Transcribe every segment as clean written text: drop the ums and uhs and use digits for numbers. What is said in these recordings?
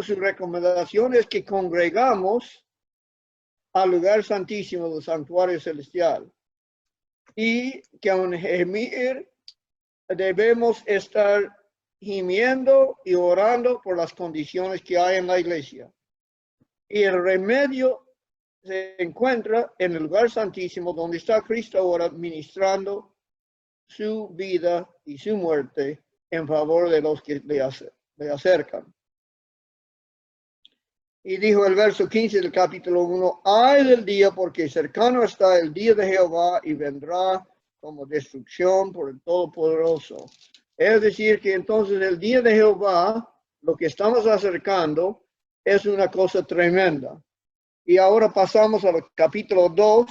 pero su recomendación es que congregamos al lugar santísimo del santuario celestial y que aun gemir debemos estar gimiendo y orando por las condiciones que hay en la iglesia. Y el remedio se encuentra en el lugar santísimo donde está Cristo ahora ministrando su vida y su muerte en favor de los que le acercan. Y dijo el verso 15 del capítulo 1, ay del día, porque cercano está el día de Jehová y vendrá como destrucción por el Todopoderoso. Es decir, que entonces el día de Jehová, lo que estamos acercando, es una cosa tremenda. Y ahora pasamos al capítulo 2,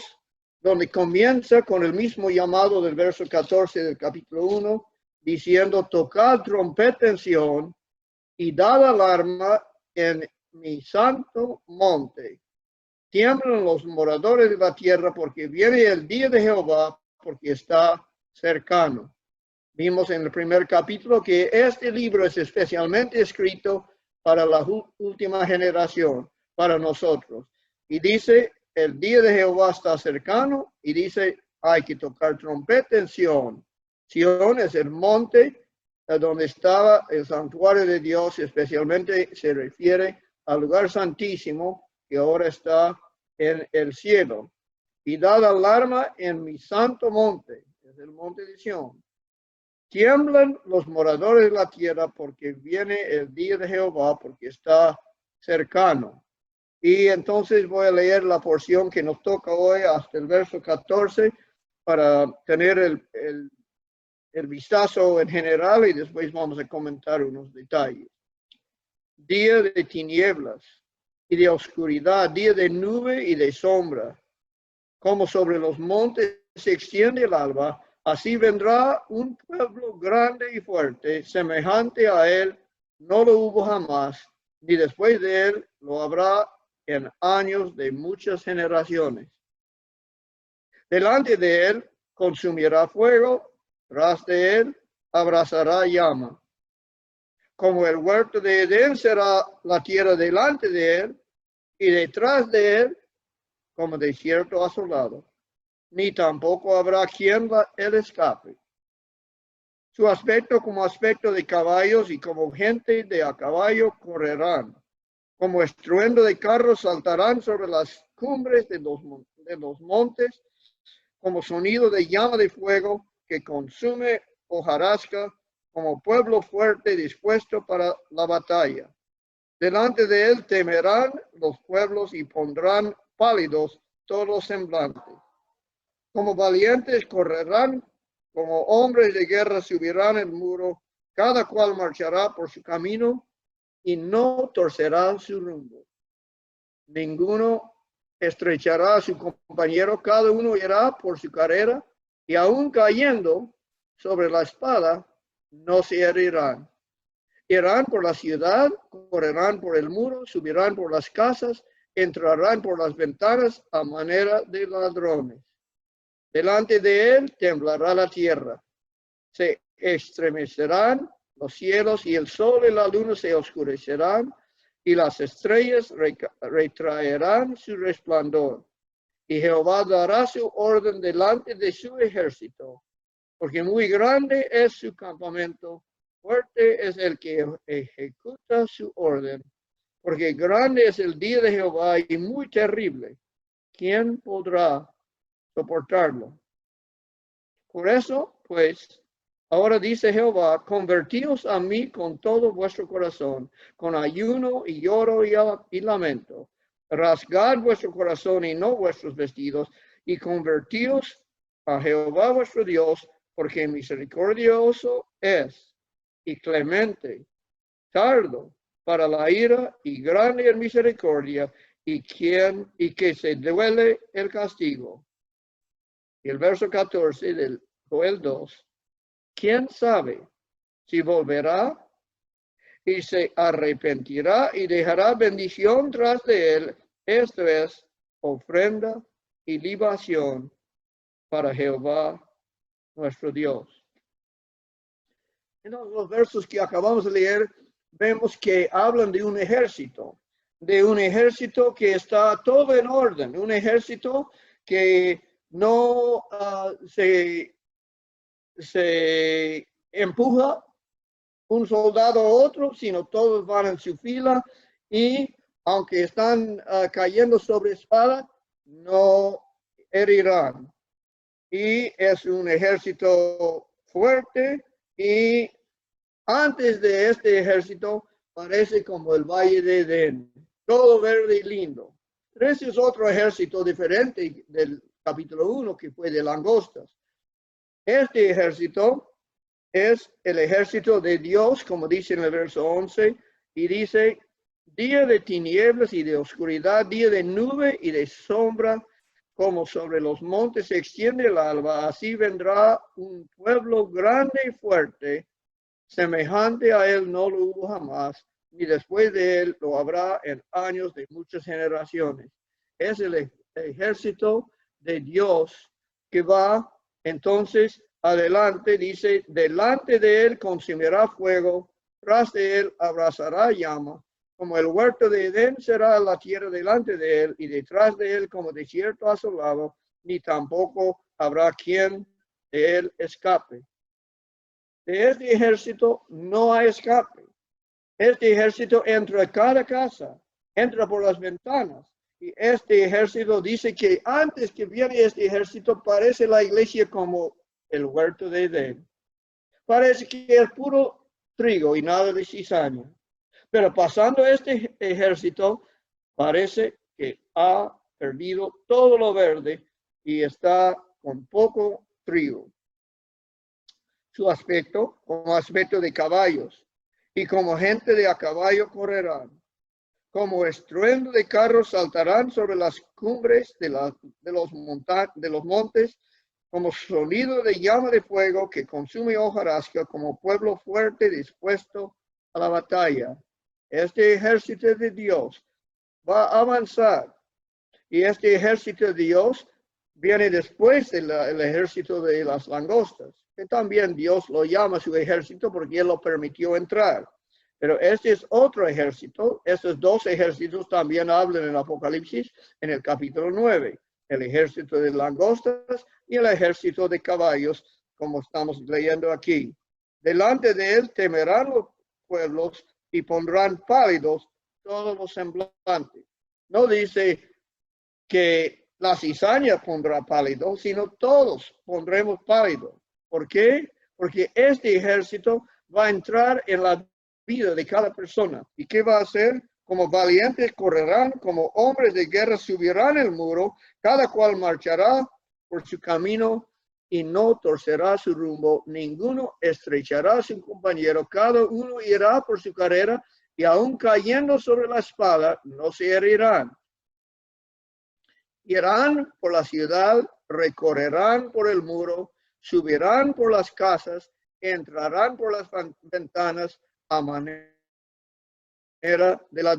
donde comienza con el mismo llamado del verso 14 del capítulo 1, diciendo, tocad trompeta en Sión y dad alarma en mi santo monte. Tiemblan los moradores de la tierra porque viene el día de Jehová, porque está cercano. Vimos en el primer capítulo que este libro es especialmente escrito para la última generación, para nosotros. Y dice, el día de Jehová está cercano, y dice, hay que tocar trompeta en Sión. Sión es el monte donde estaba el santuario de Dios, especialmente se refiere al lugar santísimo que ahora está en el cielo. Y dad alarma en mi santo monte, es el monte de Sión. Tiemblan los moradores de la tierra porque viene el día de Jehová, porque está cercano. Y entonces voy a leer la porción que nos toca hoy hasta el verso 14 para tener el vistazo en general y después vamos a comentar unos detalles. Día de tinieblas y de oscuridad, día de nube y de sombra. Como sobre los montes se extiende el alba, así vendrá un pueblo grande y fuerte, semejante a él, no lo hubo jamás, ni después de él lo habrá en años de muchas generaciones. Delante de él consumirá fuego, tras de él abrazará llama. Como el huerto de Edén será la tierra delante de él, y detrás de él como desierto asolado, ni tampoco habrá quien él escape. Su aspecto como aspecto de caballos y como gente de a caballo correrán. Como estruendo de carros saltarán sobre las cumbres de los montes, como sonido de llama de fuego que consume hojarasca, como pueblo fuerte dispuesto para la batalla. Delante de él temerán los pueblos y pondrán pálidos todos los semblantes. Como valientes correrán, como hombres de guerra subirán el muro, cada cual marchará por su camino y no torcerá su rumbo. Ninguno estrechará a su compañero, cada uno irá por su carrera, y aun cayendo sobre la espada, no se herirán. Irán por la ciudad, correrán por el muro, subirán por las casas, entrarán por las ventanas a manera de ladrones. Delante de él temblará la tierra, se estremecerán los cielos y el sol y la luna se oscurecerán y las estrellas retraerán su resplandor. Y Jehová dará su orden delante de su ejército, porque muy grande es su campamento, fuerte es el que ejecuta su orden, porque grande es el día de Jehová y muy terrible. ¿Quién podrá soportarlo? Por eso, pues, ahora dice Jehová, convertíos a mí con todo vuestro corazón, con ayuno y lloro y lamento. Rasgad vuestro corazón y no vuestros vestidos, y convertíos a Jehová vuestro Dios, porque misericordioso es y clemente, tardo para la ira y grande en misericordia, y que se duele el castigo. Y el verso 14 del Joel 2, ¿quién sabe si volverá y se arrepentirá y dejará bendición tras de él? Esto es ofrenda y libación para Jehová nuestro Dios. En los versos que acabamos de leer, vemos que hablan de un ejército que está todo en orden, un ejército que no se empuja un soldado a otro, sino todos van en su fila y aunque están cayendo sobre espada, no herirán. Y es un ejército fuerte y antes de este ejército parece como el Valle de Edén, todo verde y lindo. Pero ese es otro ejército diferente del capítulo 1 que fue de langostas. Este ejército es el ejército de Dios, como dice en el verso 11, y dice, día de tinieblas y de oscuridad, día de nube y de sombra, como sobre los montes se extiende el alba, así vendrá un pueblo grande y fuerte, semejante a él no lo hubo jamás, ni después de él lo habrá en años de muchas generaciones. Es el ejército de Dios que va entonces adelante, dice, delante de él consumirá fuego, tras de él abrazará llama, como el huerto de Edén será la tierra delante de él, y detrás de él como desierto asolado, ni tampoco habrá quien de él escape. De este ejército no hay escape. Este ejército entra a cada casa, entra por las ventanas. Y este ejército dice que antes que viene este ejército parece la iglesia como el huerto de Edén. Parece que es puro trigo y nada de cizaña. Pero pasando este ejército, parece que ha perdido todo lo verde y está con poco trigo. Su aspecto, como aspecto de caballos, y como gente de a caballo correrán. Como estruendo de carros saltarán sobre las cumbres de los montes, como sonido de llama de fuego que consume hojarasca, como pueblo fuerte dispuesto a la batalla. Este ejército de Dios va a avanzar y este ejército de Dios viene después del ejército de las langostas, que también Dios lo llama su ejército porque Él lo permitió entrar. Pero este es otro ejército. Estos dos ejércitos también hablan en Apocalipsis en el capítulo 9. El ejército de langostas y el ejército de caballos, como estamos leyendo aquí. Delante de él temerán los pueblos y pondrán pálidos todos los semblantes. No dice que la cizaña pondrá pálido, sino todos pondremos pálido. ¿Por qué? Porque este ejército va a entrar en la vida de cada persona. ¿Y qué va a hacer? Como valientes correrán, como hombres de guerra subirán el muro, cada cual marchará por su camino y no torcerá su rumbo, ninguno estrechará a su compañero, cada uno irá por su carrera y aun cayendo sobre la espada no se herirán. Irán por la ciudad, recorrerán por el muro, subirán por las casas, entrarán por las ventanas a manera de la...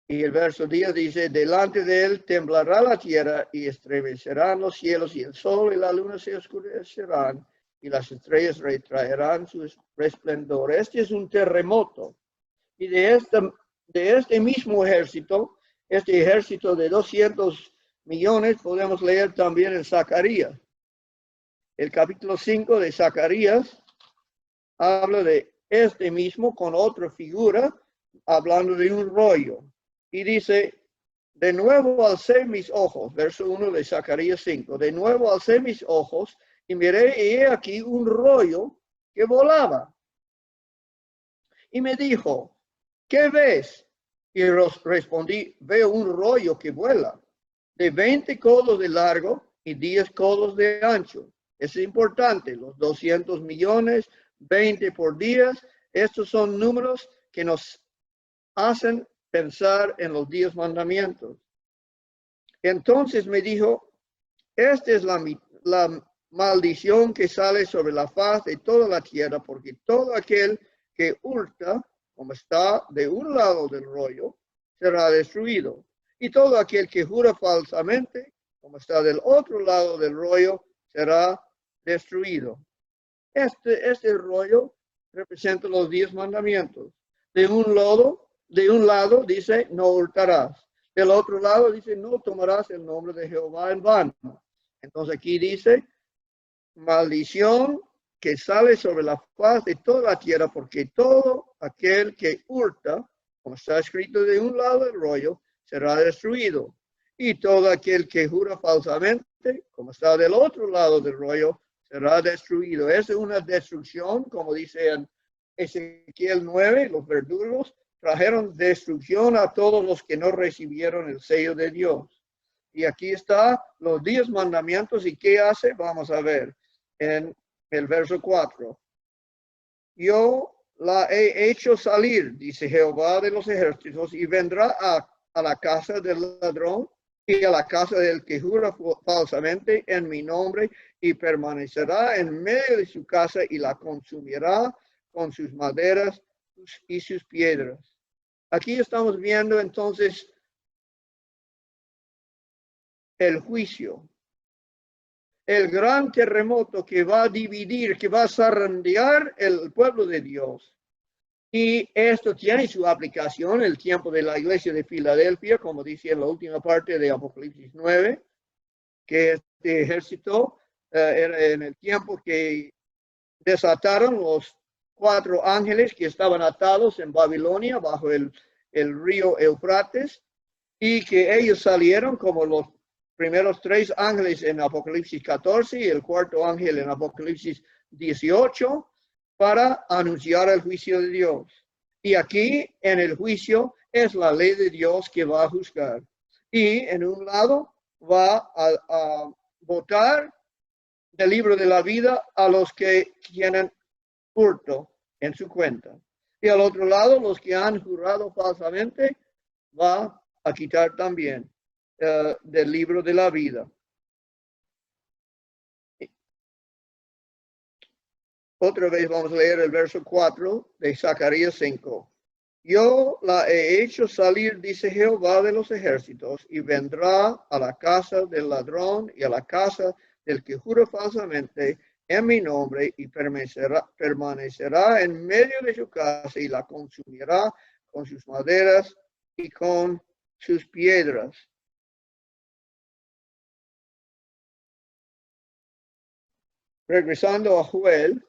Y el verso 10 dice, delante de él temblará la tierra y estremecerán los cielos y el sol y la luna se oscurecerán y las estrellas retraerán su resplandor. Este es un terremoto. Y de este mismo ejército, este ejército de 200 millones, podemos leer también en Zacarías. El capítulo 5 de Zacarías habla de este mismo con otra figura, hablando de un rollo. Y dice, de nuevo alcé mis ojos, verso 1 de Zacarías 5, de nuevo alcé mis ojos y miré y he aquí un rollo que volaba. Y me dijo, ¿qué ves? Y respondí, veo un rollo que vuela, de 20 codos de largo y 10 codos de ancho. Es importante, los 200 millones, 20 por días, estos son números que nos hacen pensar en los 10 mandamientos. Entonces me dijo, esta es la maldición que sale sobre la faz de toda la tierra, porque todo aquel que hurta, como está de un lado del rollo, será destruido. Y todo aquel que jura falsamente, como está del otro lado del rollo, será destruido. Este rollo representa los 10 mandamientos. De un lado dice, no hurtarás. Del otro lado dice, no tomarás el nombre de Jehová en vano. Entonces aquí dice, maldición que sale sobre la faz de toda la tierra, porque todo aquel que hurta, como está escrito de un lado del rollo, será destruido. Y todo aquel que jura falsamente, como está del otro lado del rollo, será destruido. Es una destrucción, como dice en Ezequiel 9, los verdugos trajeron destrucción a todos los que no recibieron el sello de Dios. Y aquí está los 10 mandamientos. ¿Y qué hace? Vamos a ver en el verso 4. Yo la he hecho salir, dice Jehová de los ejércitos, y vendrá a la casa del ladrón y a la casa del que jura falsamente en mi nombre, y permanecerá en medio de su casa y la consumirá con sus maderas y sus piedras. Aquí estamos viendo entonces el juicio, el gran terremoto que va a dividir, que va a zarandear el pueblo de Dios. Y esto tiene su aplicación en el tiempo de la iglesia de Filadelfia, como dice en la última parte de Apocalipsis 9, que este ejército era en el tiempo que desataron los 4 ángeles que estaban atados en Babilonia bajo el río Eufrates, y que ellos salieron como los primeros 3 ángeles en Apocalipsis 14 y el 4º ángel en Apocalipsis 18 para anunciar el juicio de Dios. Y aquí en el juicio es la ley de Dios que va a juzgar. Y en un lado va a votar del libro de la vida a los que tienen hurto en su cuenta. Y al otro lado, los que han jurado falsamente, va a quitar también del libro de la vida. Otra vez vamos a leer el verso 4 de Zacarías 5. Yo la he hecho salir, dice Jehová de los ejércitos, y vendrá a la casa del ladrón y a la casa del que jura falsamente en mi nombre, y permanecerá en medio de su casa y la consumirá con sus maderas y con sus piedras. Regresando a Joel,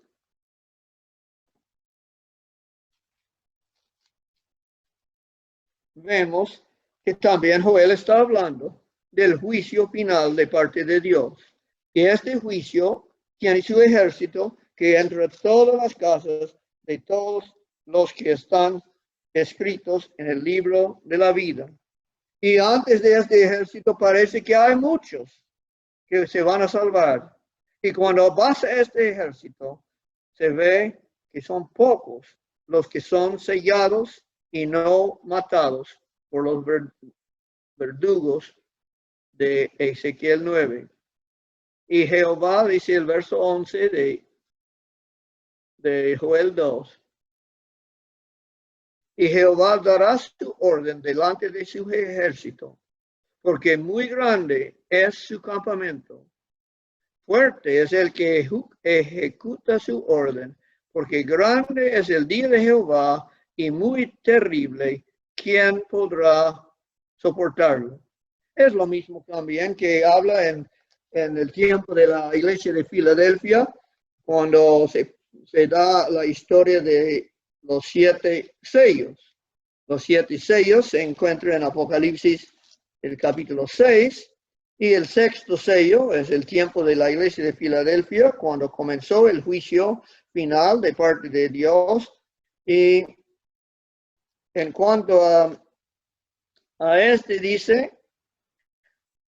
vemos que también Joel está hablando del juicio final de parte de Dios. Y este juicio tiene su ejército que entra a todas las casas de todos los que están escritos en el libro de la vida. Y antes de este ejército parece que hay muchos que se van a salvar. Y cuando pasa este ejército, se ve que son pocos los que son sellados y no matados por los verdugos de Ezequiel 9. Y Jehová, dice el verso 11 de Joel 2, y Jehová dará su orden delante de su ejército, porque muy grande es su campamento. Fuerte es el que ejecuta su orden, porque grande es el día de Jehová y muy terrible. ¿Quién podrá soportarlo? Es lo mismo también que habla en el tiempo de la iglesia de Filadelfia, cuando se da la historia de los 7 sellos. Los 7 sellos se encuentran en Apocalipsis, el capítulo 6. Y el 6º sello es el tiempo de la iglesia de Filadelfia, cuando comenzó el juicio final de parte de Dios. Y en cuanto a este dice,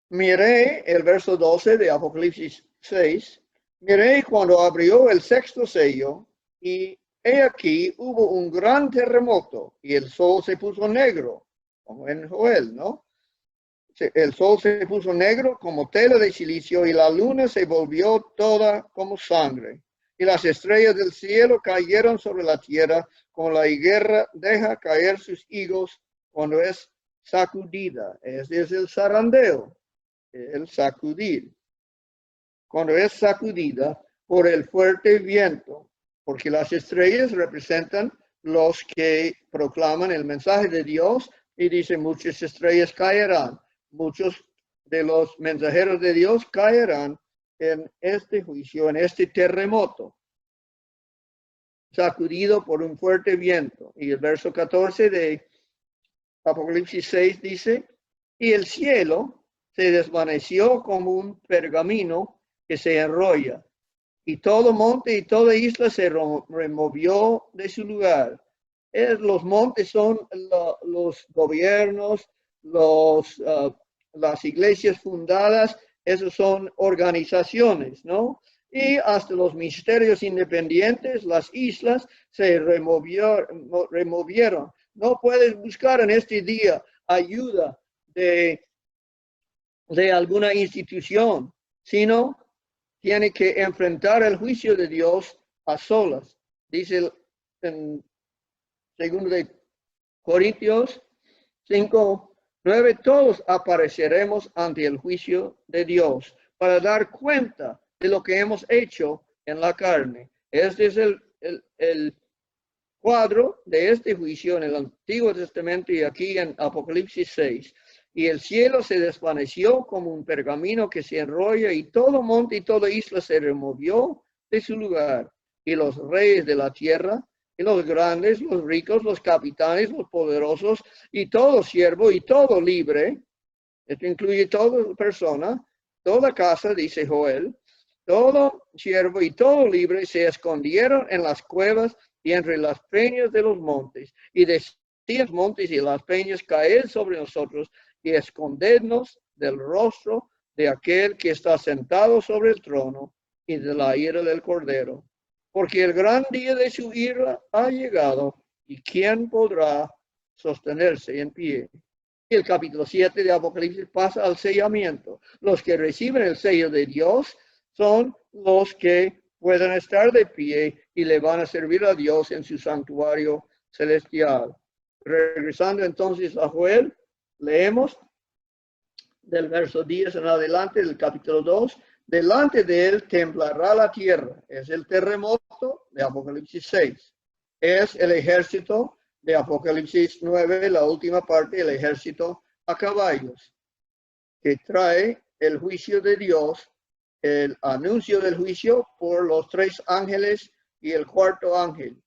miré el verso 12 de Apocalipsis 6, miré cuando abrió el 6º sello, y he aquí hubo un gran terremoto, y el sol se puso negro, como en Joel, ¿no? El sol se puso negro como tela de silicio, y la luna se volvió toda como sangre. Y las estrellas del cielo cayeron sobre la tierra, como la higuera deja caer sus higos cuando es sacudida. Este es el zarandeo, el sacudir. Cuando es sacudida por el fuerte viento. porque las estrellas representan los que proclaman el mensaje de Dios y dice muchas estrellas caerán, muchos de los mensajeros de Dios caerán en este juicio, en este terremoto, sacudido por un fuerte viento. Y el verso 14 de Apocalipsis 6 dice, y el cielo se desvaneció como un pergamino que se enrolla, y todo monte y toda isla se removió de su lugar. Los montes son los gobiernos, las iglesias fundadas, esos son organizaciones, ¿no? Y hasta los ministerios independientes, las islas se removieron. No puedes buscar en este día ayuda de alguna institución, sino tiene que enfrentar el juicio de Dios a solas. Dice en 2 de Corintios 5:9, todos apareceremos ante el juicio de Dios para dar cuenta de lo que hemos hecho en la carne. Este es el cuadro de este juicio en el Antiguo Testamento y aquí en Apocalipsis 6. Y el cielo se desvaneció como un pergamino que se enrolla, y todo monte y toda isla se removió de su lugar. Y los reyes de la tierra, y los grandes, los ricos, los capitanes, los poderosos, y todo siervo y todo libre, esto incluye toda persona, toda casa, dice Joel, todo siervo y todo libre se escondieron en las cuevas y entre las peñas de los montes. Y decían los montes y las peñas, caed sobre nosotros y escondednos del rostro de aquel que está sentado sobre el trono y de la ira del Cordero. Porque el gran día de su ira ha llegado, y ¿quién podrá sostenerse en pie? Y el capítulo 7 de Apocalipsis pasa al sellamiento. Los que reciben el sello de Dios son los que pueden estar de pie y le van a servir a Dios en su santuario celestial. Regresando entonces a Joel, leemos del verso 10 en adelante del capítulo 2. Delante de él temblará la tierra. Es el terremoto de Apocalipsis 6. Es el ejército de Apocalipsis 9, la última parte, el ejército a caballos, que trae el juicio de Dios, el anuncio del juicio por los 3 ángeles y el 4º ángel.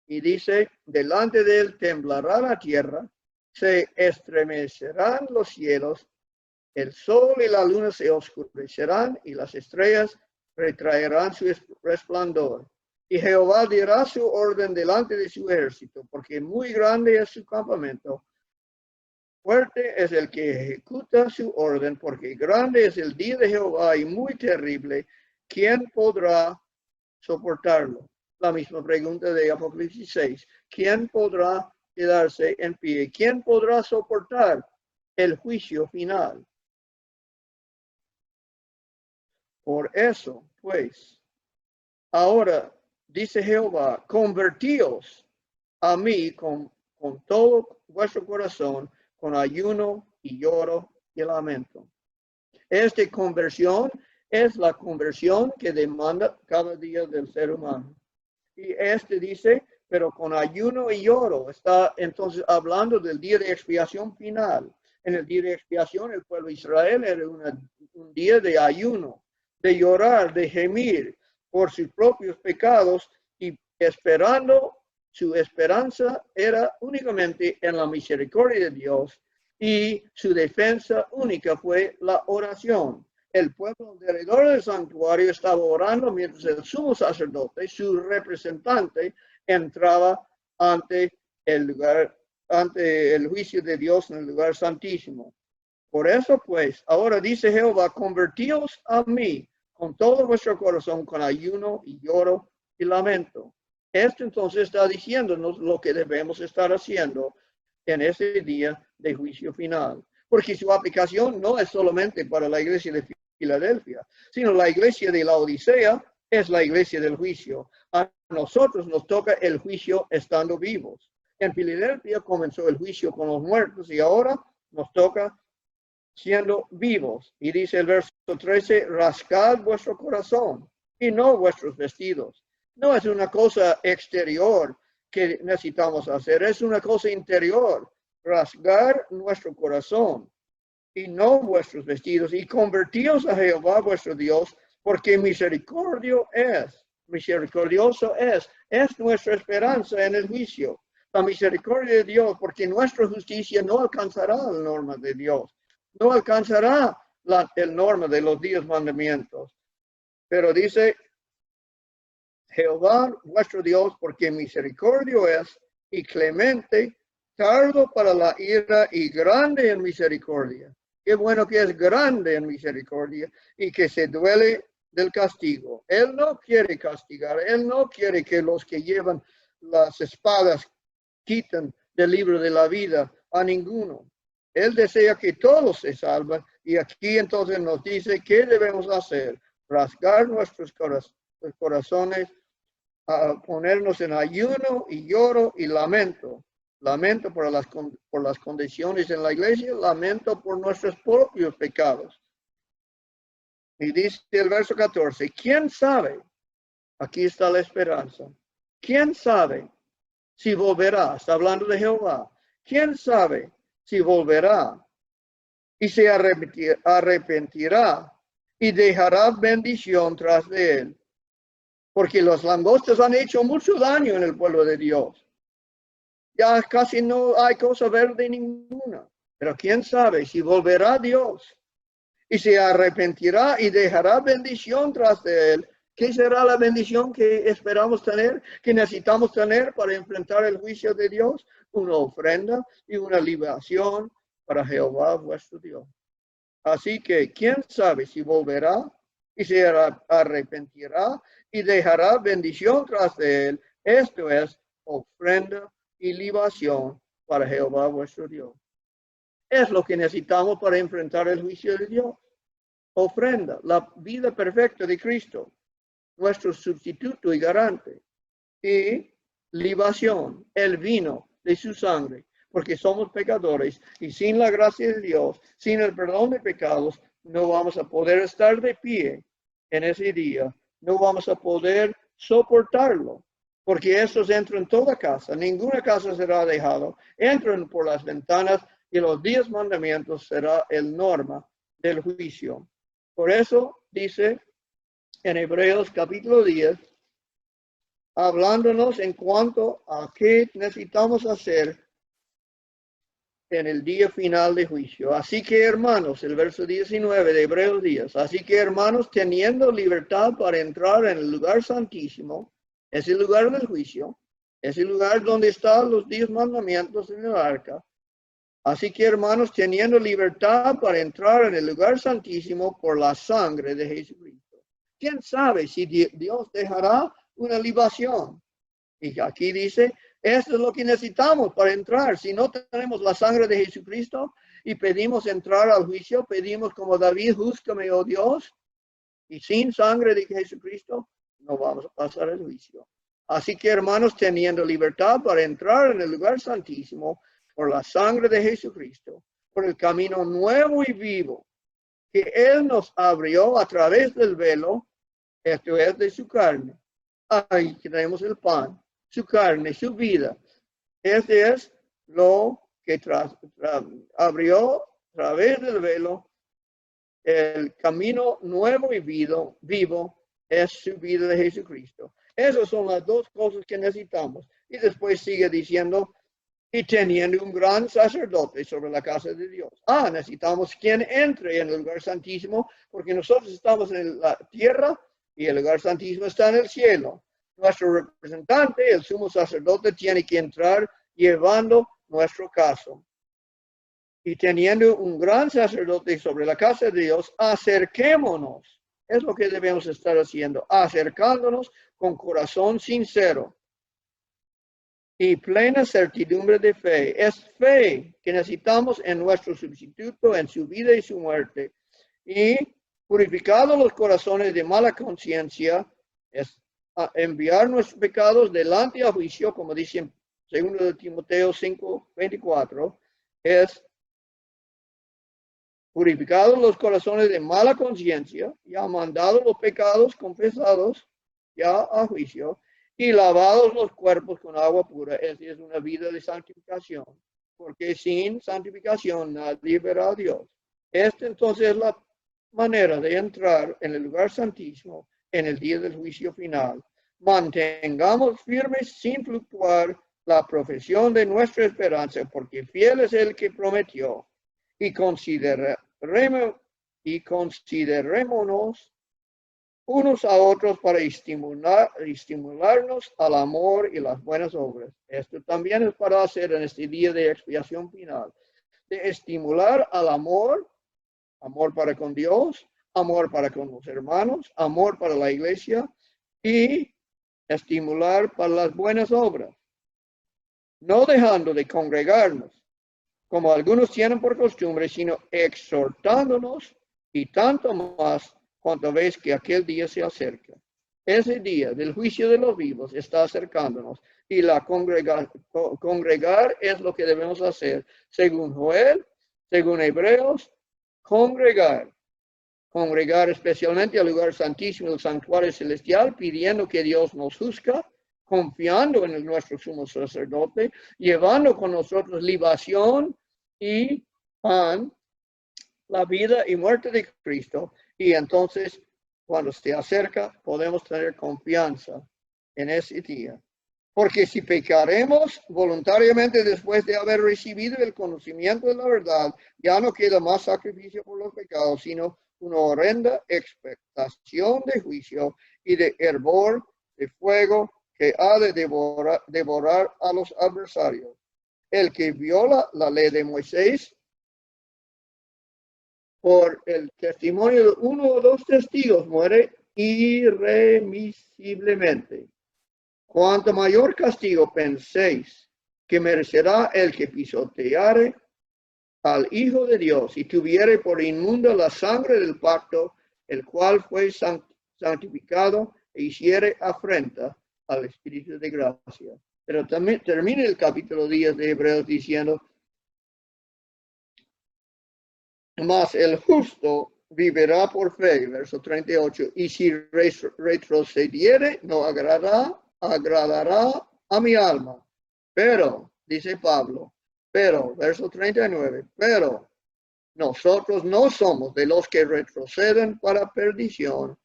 Y dice, delante de él temblará la tierra, se estremecerán los cielos, el sol y la luna se oscurecerán y las estrellas retraerán su resplandor. Y Jehová dirá su orden delante de su ejército, porque muy grande es su campamento. Fuerte es el que ejecuta su orden, porque grande es el día de Jehová y muy terrible. ¿Quién podrá soportarlo? La misma pregunta de Apocalipsis 6. ¿Quién podrá quedarse en pie? ¿Quién podrá soportar el juicio final? Por eso, pues, ahora dice Jehová, convertíos a mí con todo vuestro corazón, con ayuno y lloro y lamento. Esta conversión es la conversión que demanda cada día del ser humano. Y dice, pero con ayuno y lloro, está entonces hablando del día de expiación final. En el día de expiación, el pueblo de Israel era un día de ayuno, de llorar, de gemir por sus propios pecados y esperando. Su esperanza era únicamente en la misericordia de Dios y su defensa única fue la oración. El pueblo alrededor del santuario estaba orando mientras el sumo sacerdote, su representante, entraba ante el juicio de Dios en el lugar santísimo. Por eso, pues, ahora dice Jehová, convertíos a mí con todo vuestro corazón, con ayuno y lloro y lamento. Esto entonces está diciéndonos lo que debemos estar haciendo en ese día de juicio final. Porque su aplicación no es solamente para la iglesia de Filadelfia, sino la iglesia de la Odisea es la iglesia del juicio. A nosotros nos toca el juicio estando vivos. En Filadelfia comenzó el juicio con los muertos y ahora nos toca siendo vivos. Y dice el verso 13, rascad vuestro corazón y no vuestros vestidos. No es una cosa exterior que necesitamos hacer, es una cosa interior, rasgar nuestro corazón y no vuestros vestidos, y convertíos a Jehová vuestro Dios, porque misericordioso es nuestra esperanza en el juicio. La misericordia de Dios, porque nuestra justicia no alcanzará la norma de Dios, no alcanzará el norma de los 10 mandamientos. Pero dice, Jehová vuestro Dios, porque misericordio es y clemente, tardo para la ira y grande en misericordia. Qué bueno que es grande en misericordia y que se duele del castigo. Él no quiere castigar, él no quiere que los que llevan las espadas quiten del libro de la vida a ninguno. Él desea que todos se salven y aquí entonces nos dice qué debemos hacer: rasgar nuestros corazones, a ponernos en ayuno y lloro y lamento. Lamento por las condiciones en la iglesia, lamento por nuestros propios pecados. Y dice el verso 14, ¿quién sabe? Aquí está la esperanza. ¿Quién sabe si volverá? Está hablando de Jehová. ¿Quién sabe si volverá y se arrepentirá y dejará bendición tras de él? Porque los langostas han hecho mucho daño en el pueblo de Dios. Ya casi no hay cosa verde ninguna. Pero quién sabe si volverá Dios y se arrepentirá y dejará bendición tras de él. ¿Qué será la bendición que esperamos tener, que necesitamos tener para enfrentar el juicio de Dios? Una ofrenda y una libación para Jehová vuestro Dios. Así que quién sabe si volverá y se arrepentirá y dejará bendición tras de él. Esto es ofrenda y libación para Jehová vuestro Dios. Es lo que necesitamos para enfrentar el juicio de Dios. Ofrenda, la vida perfecta de Cristo, nuestro sustituto y garante. Y libación, el vino de su sangre, porque somos pecadores y sin la gracia de Dios, sin el perdón de pecados, no vamos a poder estar de pie en ese día, no vamos a poder soportarlo, porque estos entran en toda casa, ninguna casa será dejada, entran por las ventanas y los 10 mandamientos será el norma del juicio. Por eso dice en Hebreos capítulo 10, hablándonos en cuanto a qué necesitamos hacer en el día final de juicio. Así que, hermanos, el verso 19 de Hebreos 10, así que, hermanos, teniendo libertad para entrar en el lugar santísimo, es el lugar del juicio, es el lugar donde están los 10 mandamientos en el arca. Así que, hermanos, teniendo libertad para entrar en el lugar santísimo por la sangre de Jesucristo. ¿Quién sabe si Dios dejará una libación? Y aquí dice, esto es lo que necesitamos para entrar. Si no tenemos la sangre de Jesucristo y pedimos entrar al juicio, pedimos como David, júzgame, oh Dios, y sin sangre de Jesucristo no vamos a pasar el juicio. Así que, hermanos, teniendo libertad para entrar en el lugar santísimo por la sangre de Jesucristo, por el camino nuevo y vivo que Él nos abrió a través del velo, esto es de su carne. Ahí tenemos el pan, su carne, su vida. Este es lo que abrió a través del velo el camino nuevo y vivo es su vida de Jesucristo. Esas son las dos cosas que necesitamos. Y después sigue diciendo, y teniendo un gran sacerdote sobre la casa de Dios. Necesitamos quien entre en el lugar santísimo, porque nosotros estamos en la tierra y el lugar santísimo está en el cielo. Nuestro representante, el sumo sacerdote, tiene que entrar llevando nuestro caso. Y teniendo un gran sacerdote sobre la casa de Dios, acerquémonos. Es lo que debemos estar haciendo, acercándonos con corazón sincero y plena certidumbre de fe. Es fe que necesitamos en nuestro sustituto, en su vida y su muerte. Y purificados los corazones de mala conciencia, es enviar nuestros pecados delante a juicio, como dice en 2 Timoteo 5:24, es purificados los corazones de mala conciencia, y ha mandado los pecados confesados ya a juicio, y lavados los cuerpos con agua pura. Esa es una vida de santificación, porque sin santificación nadie verá a Dios. Esta entonces es la manera de entrar en el lugar santísimo en el día del juicio final. Mantengamos firmes sin fluctuar la profesión de nuestra esperanza, porque fiel es el que prometió, y considerémonos unos a otros para estimularnos al amor y las buenas obras. Esto también es para hacer en este día de expiación final, de estimular al amor, amor para con Dios, amor para con los hermanos, amor para la iglesia y estimular para las buenas obras, no dejando de congregarnos, como algunos tienen por costumbre, sino exhortándonos y tanto más cuanto ves que aquel día se acerca. Ese día del juicio de los vivos está acercándonos y la congregar es lo que debemos hacer. Según Joel, según Hebreos, congregar especialmente al lugar santísimo del santuario celestial, pidiendo que Dios nos juzga, confiando en nuestro sumo sacerdote, llevando con nosotros libación y pan, la vida y muerte de Cristo. Y entonces, cuando se acerca, podemos tener confianza en ese día. Porque si pecaremos voluntariamente después de haber recibido el conocimiento de la verdad, ya no queda más sacrificio por los pecados, sino una horrenda expectación de juicio y de hervor de fuego que ha de devorar a los adversarios. El que viola la ley de Moisés por el testimonio de uno o dos testigos muere irremisiblemente. Cuanto mayor castigo penséis que merecerá el que pisoteare al Hijo de Dios y tuviere por inmunda la sangre del pacto, el cual fue santificado e hiciere afrenta al Espíritu de gracia. Pero también termina el capítulo 10 de Hebreos diciendo, mas el justo vivirá por fe, verso 38, y si retrocediere, no agradará a mi alma. Pero, dice Pablo, pero, verso 39, pero nosotros no somos de los que retroceden para perdición,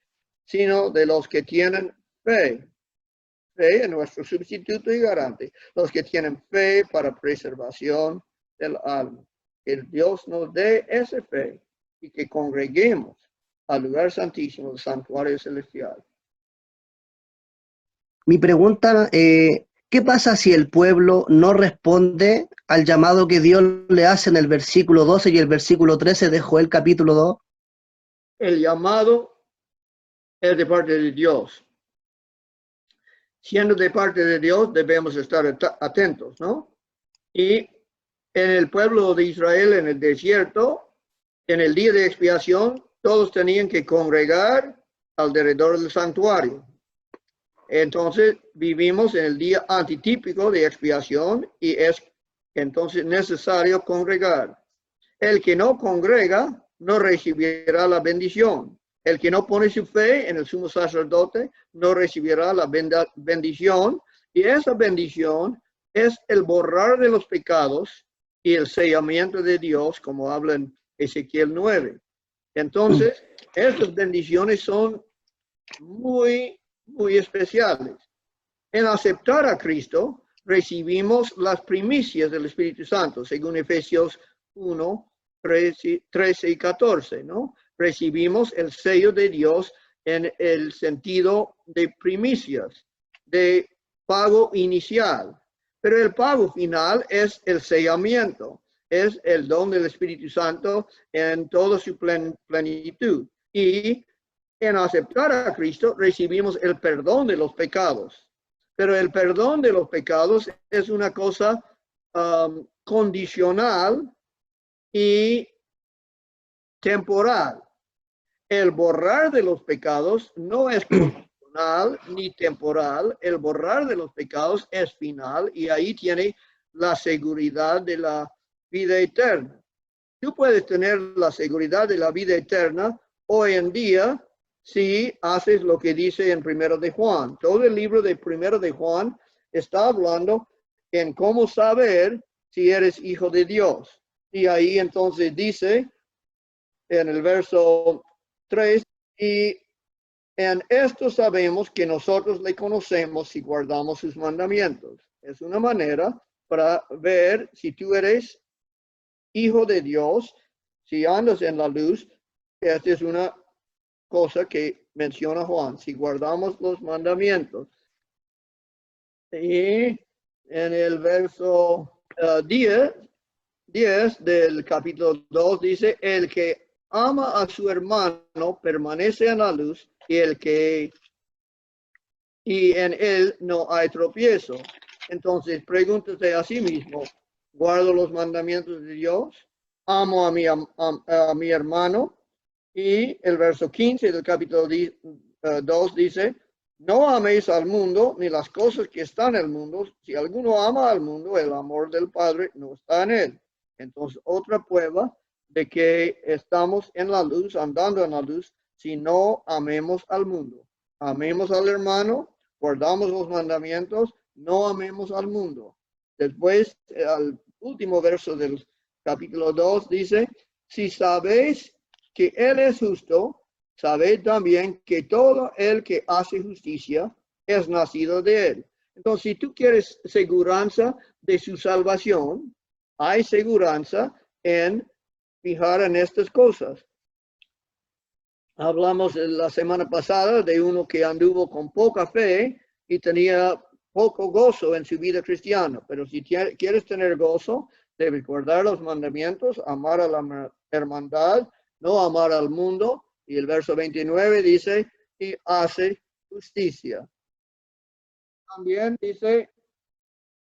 sino de los que tienen fe. Fe en nuestro sustituto y garante, los que tienen fe para preservación del alma. Que Dios nos dé esa fe y que congreguemos al lugar santísimo del santuario celestial. Mi pregunta, ¿qué pasa si el pueblo no responde al llamado que Dios le hace en el versículo 12 y el versículo 13 de Joel capítulo 2? El llamado es de parte de Dios. Siendo de parte de Dios, debemos estar atentos, ¿no? Y en el pueblo de Israel, en el desierto, en el día de expiación, todos tenían que congregar alrededor del santuario. Entonces, vivimos en el día antitípico de expiación y es entonces necesario congregar. El que no congrega no recibirá la bendición. El que no pone su fe en el sumo sacerdote no recibirá la bendición. Y esa bendición es el borrar de los pecados y el sellamiento de Dios, como habla en Ezequiel 9. Entonces, estas bendiciones son muy especiales. En aceptar a Cristo, recibimos las primicias del Espíritu Santo, según Efesios 1, 13 y 14, ¿no? Recibimos el sello de Dios en el sentido de primicias, de pago inicial. Pero el pago final es el sellamiento, es el don del Espíritu Santo en toda su plenitud. Y en aceptar a Cristo recibimos el perdón de los pecados. Pero el perdón de los pecados es una cosa condicional y temporal. El borrar de los pecados no es condicional ni temporal. El borrar de los pecados es final y ahí tiene la seguridad de la vida eterna. Tú puedes tener la seguridad de la vida eterna hoy en día si haces lo que dice en Primero de Juan. Todo el libro de Primero de Juan está hablando en cómo saber si eres hijo de Dios. Y ahí entonces dice en el verso 3, y en esto sabemos que nosotros le conocemos si guardamos sus mandamientos. Es una manera para ver si tú eres hijo de Dios, si andas en la luz. Esta es una cosa que menciona Juan, si guardamos los mandamientos. Y en el verso 10 del capítulo 2 dice, el que ama a su hermano permanece en la luz y en él no hay tropiezo. Entonces, pregúntate a sí mismo, ¿guardo los mandamientos de Dios? ¿Amo a mi hermano? Y el verso 15 del capítulo 2 dice, no améis al mundo ni las cosas que están en el mundo. Si alguno ama al mundo, el amor del Padre no está en él. Entonces, otra prueba de que estamos en la luz, andando en la luz, si no amemos al mundo. Amemos al hermano, guardamos los mandamientos, no amemos al mundo. Después, al último verso del capítulo 2 dice, si sabéis que Él es justo, sabed también que todo el que hace justicia es nacido de Él. Entonces, si tú quieres seguranza de su salvación, hay seguranza en fijar en estas cosas. Hablamos la semana pasada de uno que anduvo con poca fe y tenía poco gozo en su vida cristiana. Pero si quieres tener gozo, debes guardar los mandamientos, amar a la hermandad, no amar al mundo. Y el verso 29 dice, y hace justicia. También dice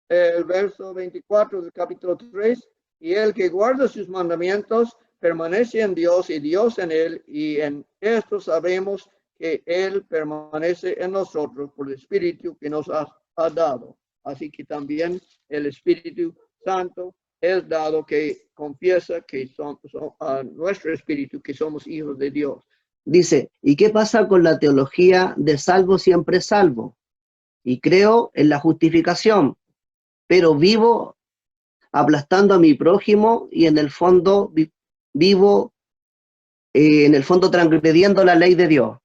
el verso 24 del capítulo 3, y el que guarda sus mandamientos permanece en Dios y Dios en él, y en esto sabemos que Él permanece en nosotros por el Espíritu que nos ha dado. Así que también el Espíritu Santo es dado que confiesa que a nuestro espíritu que somos hijos de Dios. Dice, ¿y qué pasa con la teología de salvo siempre salvo? Y creo en la justificación, pero vivo aplastando a mi prójimo y en el fondo vivo, transgrediendo la ley de Dios.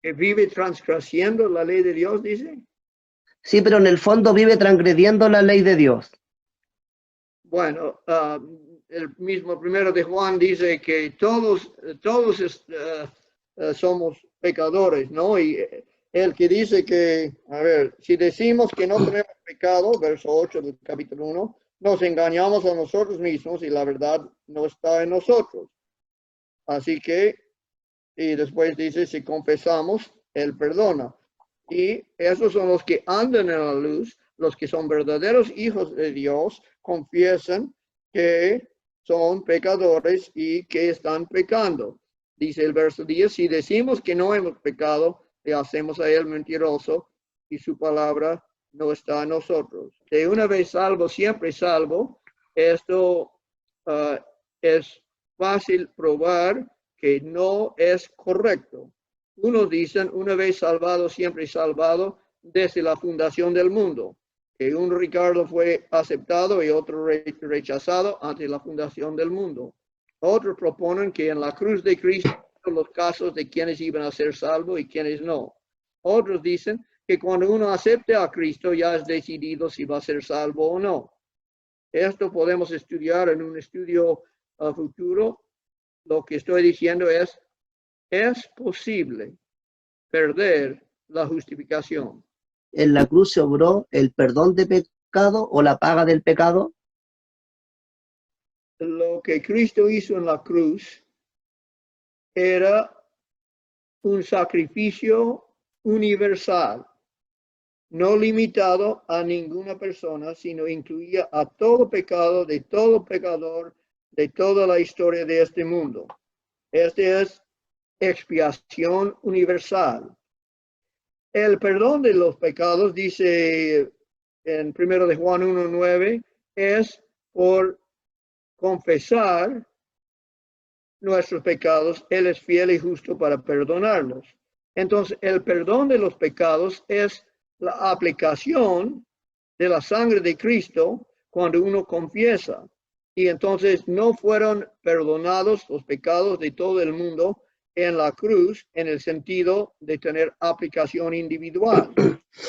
¿Que vive transgrediendo la ley de Dios, dice? Sí, pero en el fondo vive transgrediendo la ley de Dios. Bueno, el mismo primero de Juan dice que todos somos pecadores, ¿no? Y el que dice que, a ver, si decimos que no tenemos pecado, verso 8 del capítulo 1, nos engañamos a nosotros mismos y la verdad no está en nosotros. Así que, y después dice, si confesamos, Él perdona. Y esos son los que andan en la luz, los que son verdaderos hijos de Dios, confiesan que son pecadores y que están pecando. Dice el verso 10, si decimos que no hemos pecado, le hacemos a Él mentiroso y su palabra no está en nosotros. De una vez salvo, siempre salvo. Esto es fácil probar que no es correcto. Unos dicen, una vez salvado, siempre salvado, desde la fundación del mundo. Que un Ricardo fue aceptado y otro rechazado ante la fundación del mundo. Otros proponen que en la cruz de Cristo los casos de quienes iban a ser salvos y quienes no. Otros dicen que cuando uno acepte a Cristo ya es decidido si va a ser salvo o no. Esto podemos estudiar en un estudio futuro. Lo que estoy diciendo es posible perder la justificación. ¿En la cruz se obró el perdón de pecado o la paga del pecado? Lo que Cristo hizo en la cruz era un sacrificio universal, no limitado a ninguna persona, sino incluía a todo pecado, de todo pecador, de toda la historia de este mundo. Este es expiación universal. El perdón de los pecados, dice en 1 de Juan 1:9, es por confesar nuestros pecados, Él es fiel y justo para perdonarlos. Entonces, el perdón de los pecados es la aplicación de la sangre de Cristo cuando uno confiesa. Y entonces no fueron perdonados los pecados de todo el mundo en la cruz en el sentido de tener aplicación individual.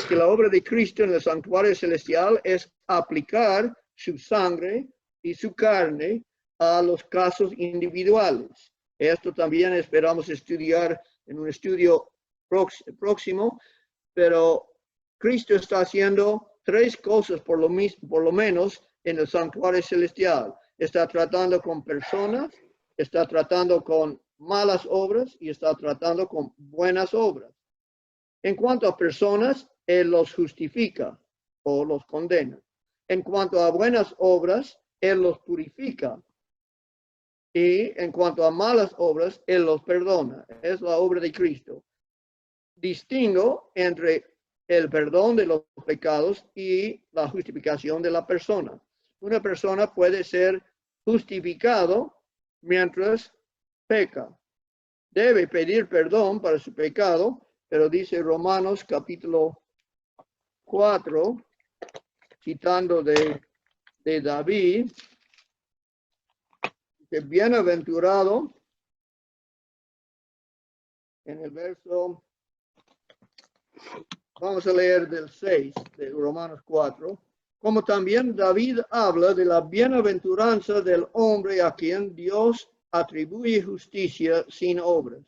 Que la obra de Cristo en el santuario celestial es aplicar su sangre y su carne a los casos individuales. Esto también esperamos estudiar en un estudio próximo, pero Cristo está haciendo tres cosas por lo menos en el santuario celestial. Está tratando con personas, está tratando con malas obras y está tratando con buenas obras. En cuanto a personas, Él los justifica o los condena. En cuanto a buenas obras, Él los purifica. Y en cuanto a malas obras, Él los perdona. Es la obra de Cristo. Distingo entre el perdón de los pecados y la justificación de la persona. Una persona puede ser justificado mientras peca. Debe pedir perdón para su pecado, pero dice Romanos capítulo 4, citando de David, que bienaventurado, en el verso, vamos a leer del 6 de Romanos 4, como también David habla de la bienaventuranza del hombre a quien Dios atribuye justicia sin obras.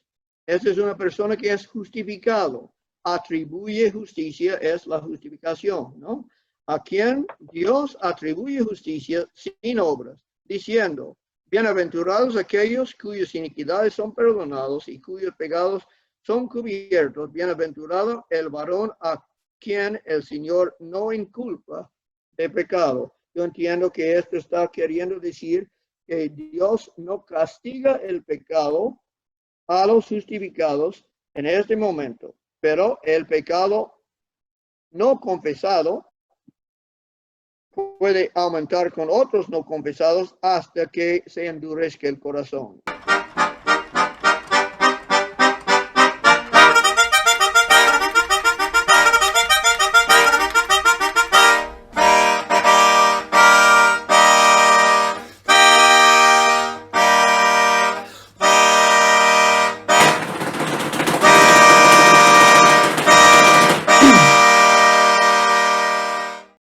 Esta es una persona que es justificado. Atribuye justicia es la justificación, ¿no? A quien Dios atribuye justicia sin obras, diciendo, bienaventurados aquellos cuyas iniquidades son perdonados y cuyos pecados son cubiertos. Bienaventurado el varón a quien el Señor no inculpa de pecado. Yo entiendo que esto está queriendo decir que Dios no castiga el pecado a los justificados en este momento, pero el pecado no confesado puede aumentar con otros no confesados hasta que se endurezca el corazón.